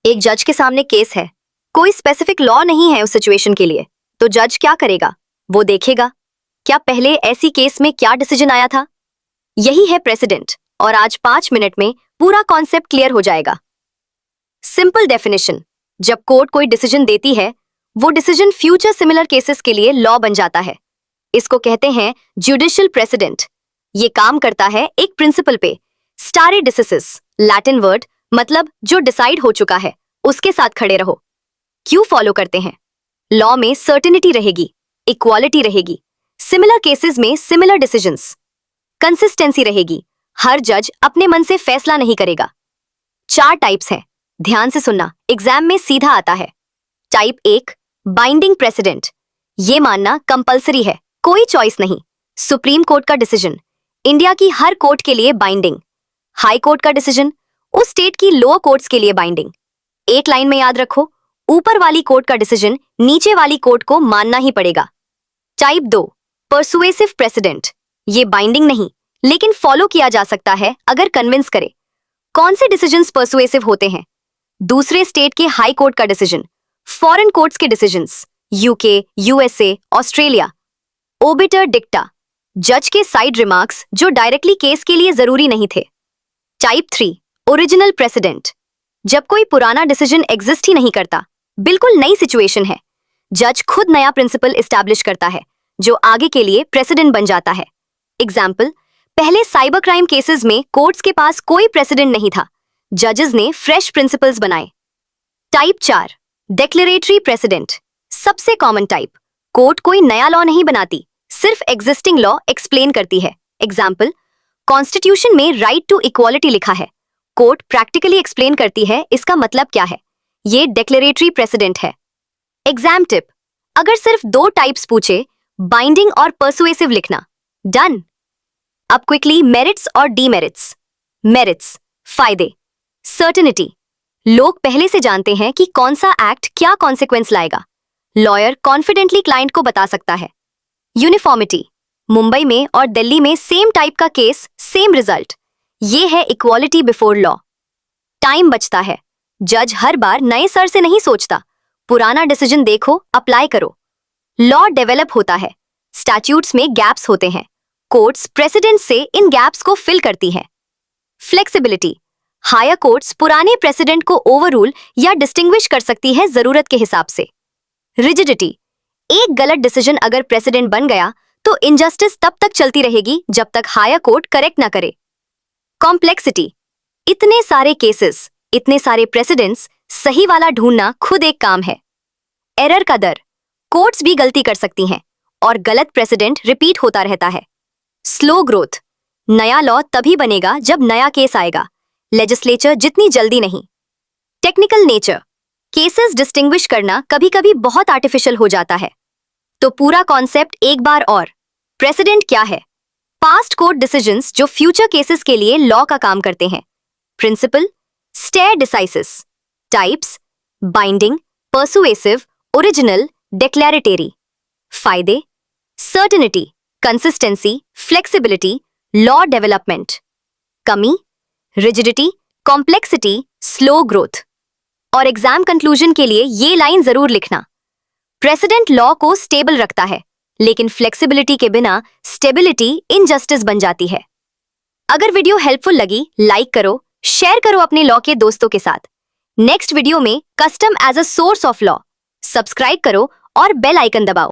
एक जज के सामने केस है, कोई स्पेसिफिक लॉ नहीं है उस सिचुएशन के लिए, तो जज क्या करेगा? वो देखेगा क्या पहले ऐसी केस में क्या डिसीजन आया था। यही है प्रेसिडेंट, और आज 5 मिनट में पूरा कॉन्सेप्ट क्लियर हो जाएगा। सिंपल डेफिनेशन, जब कोर्ट कोई डिसीजन देती है, वो डिसीजन फ्यूचर सिमिलर केसेस के लिए लॉ बन जाता है। इसको कहते हैं जुडिशियल प्रेसिडेंट। ये काम करता है एक प्रिंसिपल पे, स्टारे डिसिसिस, लैटिन वर्ड, मतलब जो डिसाइड हो चुका है उसके साथ खड़े रहो। क्यों फॉलो करते हैं? लॉ में सर्टेनिटी रहेगी, इक्वालिटी रहेगी, सिमिलर केसेस में सिमिलर डिसीजंस, कंसिस्टेंसी रहेगी, हर जज अपने मन से फैसला नहीं करेगा। 4 टाइप्स हैं, ध्यान से सुनना, एग्जाम में सीधा आता है। Type 1, binding president. ये मानना कंपलसरी है, कोई चॉइस नहीं। सुप्रीम कोर्ट का डिसीजन इंडिया की हर कोर्ट के लिए बाइंडिंग, हाई कोर्ट का डिसीजन उस स्टेट की लोअर कोर्ट्स के लिए बाइंडिंग। एक लाइन में याद रखो, ऊपर वाली कोर्ट का डिसीजन नीचे वाली कोर्ट को मानना ही पड़ेगा। Type 2, persuasive president. ये बाइंडिंग नहीं, लेकिन फॉलो किया जा सकता है अगर कन्विंस करे। कौन से डिसीजंस परसुएसिव होते हैं? दूसरे स्टेट के हाई कोर्ट का डिसीजन, फॉरेन कोर्ट्स के डिसीजंस, यूके, यूएसए, ऑस्ट्रेलिया। ओबिटर डिक्टा, जज के साइड रिमार्क्स जो डायरेक्टली केस के लिए जरूरी नहीं थे। Type 3, original president. जब कोई पुराना डिसीजन एग्जिस्ट ही नहीं करता, बिल्कुल नई सिचुएशन है, जज खुद नया प्रिंसिपल एस्टैब्लिश करता है जो आगे के लिए प्रेसिडेंट बन जाता है। एग्जाम्पल, पहले साइबर क्राइम केसेस में कोर्ट्स के पास कोई प्रेसिडेंट नहीं था, जजेस ने फ्रेश प्रिंसिपल्स बनाए। Type 4, declaratory president. सबसे कॉमन टाइप, कोर्ट कोई नया लॉ नहीं बनाती, सिर्फ एग्जिस्टिंग लॉ एक्सप्लेन करती है। एग्जाम्पल, कॉन्स्टिट्यूशन में राइट टू इक्वालिटी लिखा है, कोर्ट प्रैक्टिकली एक्सप्लेन करती है इसका मतलब क्या है। ये डिक्लेरेटरी प्रेसिडेंट है। एग्जाम टिप, अगर सिर्फ 2 टाइप्स पूछे, बाइंडिंग और परसुएसिव लिखना। डन। अब क्विकली मेरिट्स और डीमेरिट्स। मेरिट्स, फायदे। सर्टेनिटी, लोग पहले से जानते हैं कि कौन सा एक्ट क्या कॉन्सिक्वेंस लाएगा, लॉयर कॉन्फिडेंटली क्लाइंट को बता सकता है। यूनिफॉर्मिटी, मुंबई में और दिल्ली में सेम टाइप का केस, सेम रिजल्ट, ये है इक्वालिटी बिफोर लॉ। टाइम बचता है, जज हर बार नए सर से नहीं सोचता, पुराना डिसीजन देखो, अप्लाई करो। लॉ डेवलप होता है, स्टैट्यूट्स में गैप्स होते हैं, कोर्ट्स प्रेसिडेंट से इन गैप्स को फिल करती हैं। फ्लेक्सिबिलिटी, हायर कोर्ट्स पुराने प्रेसिडेंट को ओवररूल या डिस्टिंग्विश कर सकती है जरूरत के हिसाब से। रिजिडिटी, एक गलत डिसीजन अगर प्रेसिडेंट बन गया तो इनजस्टिस तब तक चलती रहेगी जब तक हायर कोर्ट करेक्ट ना करे। कॉम्प्लेक्सिटी, इतने सारे केसेस, इतने सारे प्रेसिडेंट्स, सही वाला ढूंढना खुद एक काम है। एरर का दर, कोर्ट्स भी गलती कर सकती हैं और गलत प्रेसिडेंट रिपीट होता रहता है। स्लो ग्रोथ, नया लॉ तभी बनेगा जब नया केस आएगा, लेजिस्लेचर जितनी जल्दी नहीं। टेक्निकल नेचर, केसेस डिस्टिंग्विश करना कभी कभी बहुत आर्टिफिशियल हो जाता है। तो पूरा कॉन्सेप्ट एक बार और, प्रेसिडेंट क्या है? पास्ट कोर्ट डिसीजंस जो फ्यूचर केसेस के लिए लॉ का काम करते हैं। Principle, stare decisis. Types, binding, persuasive, original, declaratory. फायदे, certainty, consistency, flexibility, law development. कमी, रिजिडिटी, कॉम्प्लेक्सिटी, स्लो ग्रोथ। और एग्जाम कंक्लूजन के लिए ये लाइन जरूर लिखना, प्रेसिडेंट लॉ को स्टेबल रखता है, लेकिन फ्लेक्सिबिलिटी के बिना स्टेबिलिटी इनजस्टिस बन जाती है। अगर वीडियो हेल्पफुल लगी, लाइक करो, शेयर करो अपने लॉ के दोस्तों के साथ। नेक्स्ट वीडियो में custom as a source of law. Subscribe करो और बेल आइकन दबाओ।